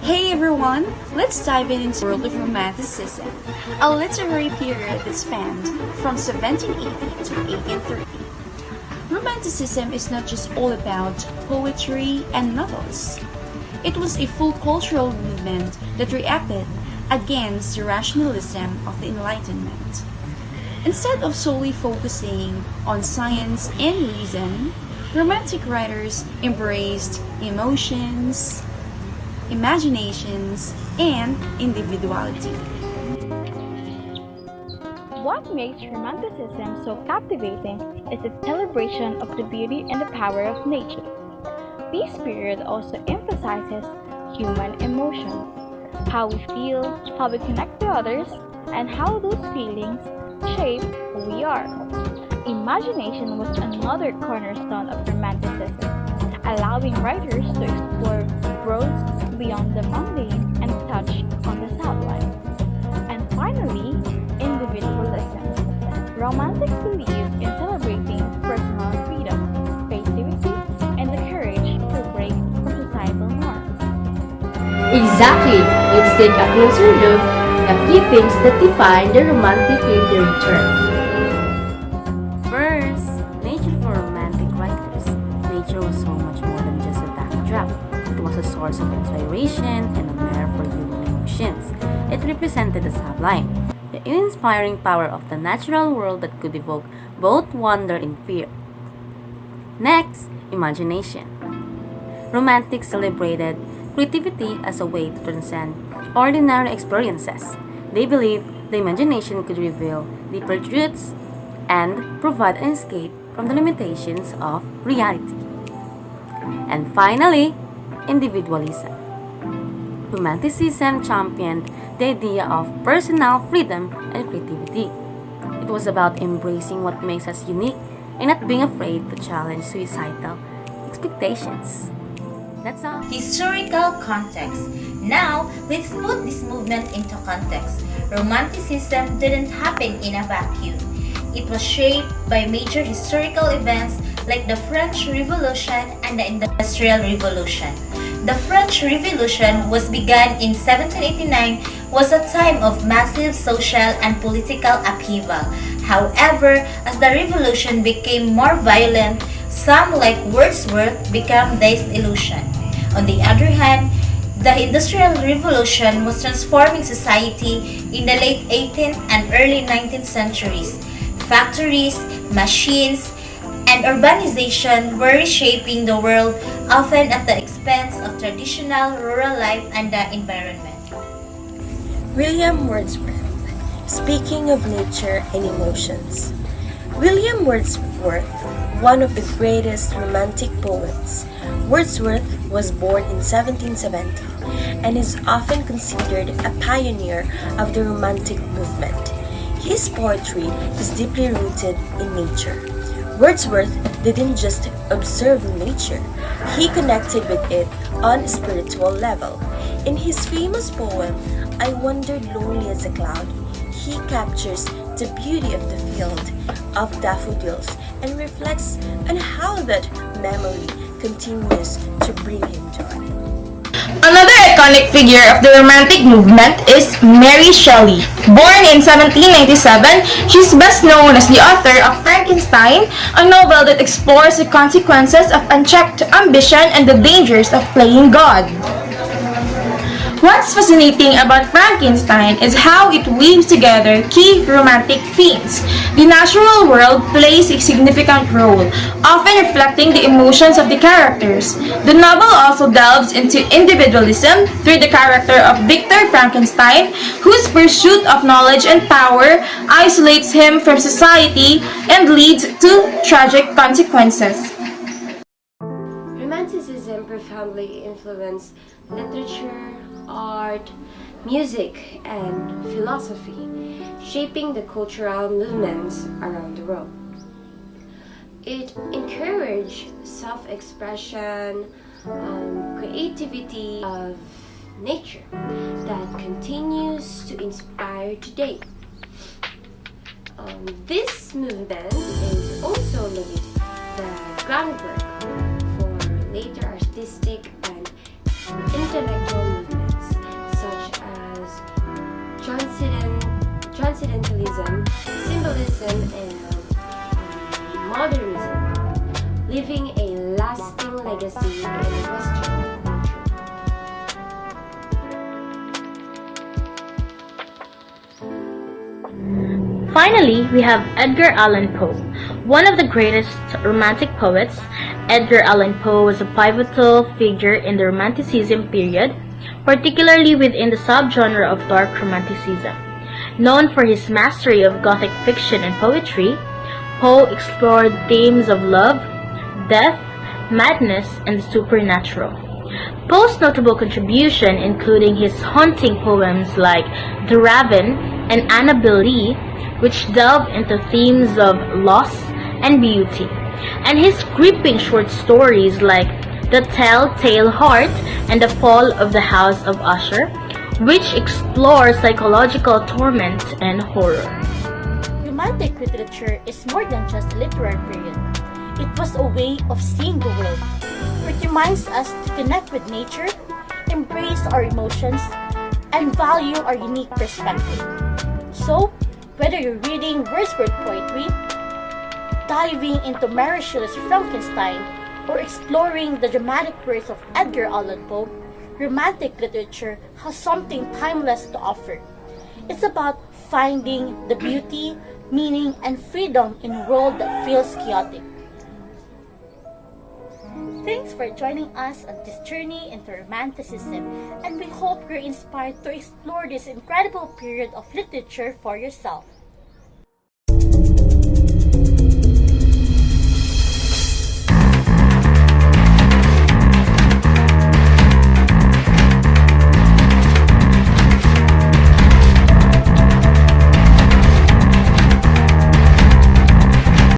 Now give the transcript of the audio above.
Hey everyone, let's dive into the world of Romanticism, a literary period that spanned from 1780 to 1830. Romanticism is not just all about poetry and novels. It was a full cultural movement that reacted against the rationalism of the Enlightenment. Instead of solely focusing on science and reason, Romantic writers embraced emotions, imaginations, and individuality. What makes Romanticism so captivating is its celebration of the beauty and the power of nature. This period also emphasizes human emotions, how we feel, how we connect to others, and how those feelings shape who we are. Imagination was another cornerstone of Romanticism, allowing writers to explore worlds beyond the mundane and touch on the sublime. And finally, individualism. Romantics believed in celebrating personal freedom, creativity, and the courage to break from societal norms. Exactly! Let's take a closer look at key things that define the Romantic literature. First, nature for Romantic writers. Nature was so much more than just a backdrop. It was a source of inspiration and a mirror for human emotions. It represented the sublime, the inspiring power of the natural world that could evoke both wonder and fear. Next, imagination. Romantics celebrated creativity as a way to transcend ordinary experiences. They believed the imagination could reveal deeper truths and provide an escape from the limitations of reality. And finally, individualism. Romanticism championed the idea of personal freedom and creativity. It was about embracing what makes us unique and not being afraid to challenge societal expectations. That's all. Historical context. Now, let's put this movement into context. Romanticism didn't happen in a vacuum. It was shaped by major historical events like the French Revolution and the Industrial Revolution. The French Revolution was begun in 1789 was a time of massive social and political upheaval. However, as the revolution became more violent, some like Wordsworth became disillusioned. On the other hand, the Industrial Revolution was transforming society in the late 18th and early 19th centuries. Factories, machines, and urbanization were reshaping the world, often at the expense of traditional rural life and the environment. William Wordsworth. Speaking of nature and emotions. William Wordsworth, one of the greatest Romantic poets. Wordsworth was born in 1770 and is often considered a pioneer of the Romantic movement. His poetry is deeply rooted in nature. Wordsworth didn't just observe nature, he connected with it on a spiritual level. In his famous poem, I Wandered Lonely as a Cloud, he captures the beauty of the field of daffodils and reflects on how that memory continues to bring him joy. Another iconic figure of the Romantic movement is Mary Shelley. Born in 1797, she's best known as the author of Frankenstein, a novel that explores the consequences of unchecked ambition and the dangers of playing God. What's fascinating about Frankenstein is how it weaves together key romantic themes. The natural world plays a significant role, often reflecting the emotions of the characters. The novel also delves into individualism through the character of Victor Frankenstein, whose pursuit of knowledge and power isolates him from society and leads to tragic consequences. Romanticism profoundly influenced literature, art, music, and philosophy, shaping the cultural movements around the world. It encouraged self-expression, creativity of nature that continues to inspire today. This movement is also laid the groundwork for later artistic and intellectual movements. transcendentalism, symbolism, and modernism, leaving a lasting legacy in Western culture. Finally, we have Edgar Allan Poe, one of the greatest Romantic poets. Edgar Allan Poe was a pivotal figure in the Romanticism period, particularly within the subgenre of dark Romanticism. Known for his mastery of Gothic fiction and poetry, Poe explored themes of love, death, madness, and the supernatural. Poe's notable contribution, including his haunting poems like The Raven and Annabel Lee, which delve into themes of loss and beauty, and his gripping short stories like The Tell-Tale Heart and The Fall of the House of Usher, which explore psychological torment and horror. Romantic literature is more than just a literary period. It was a way of seeing the world. It reminds us to connect with nature, embrace our emotions, and value our unique perspective. So, whether you're reading Wordsworth poetry, diving into Mary Shelley's Frankenstein, or exploring the dramatic works of Edgar Allan Poe, Romantic literature has something timeless to offer. It's about finding the beauty, meaning, and freedom in a world that feels chaotic. Thanks for joining us on this journey into Romanticism, and we hope you're inspired to explore this incredible period of literature for yourself.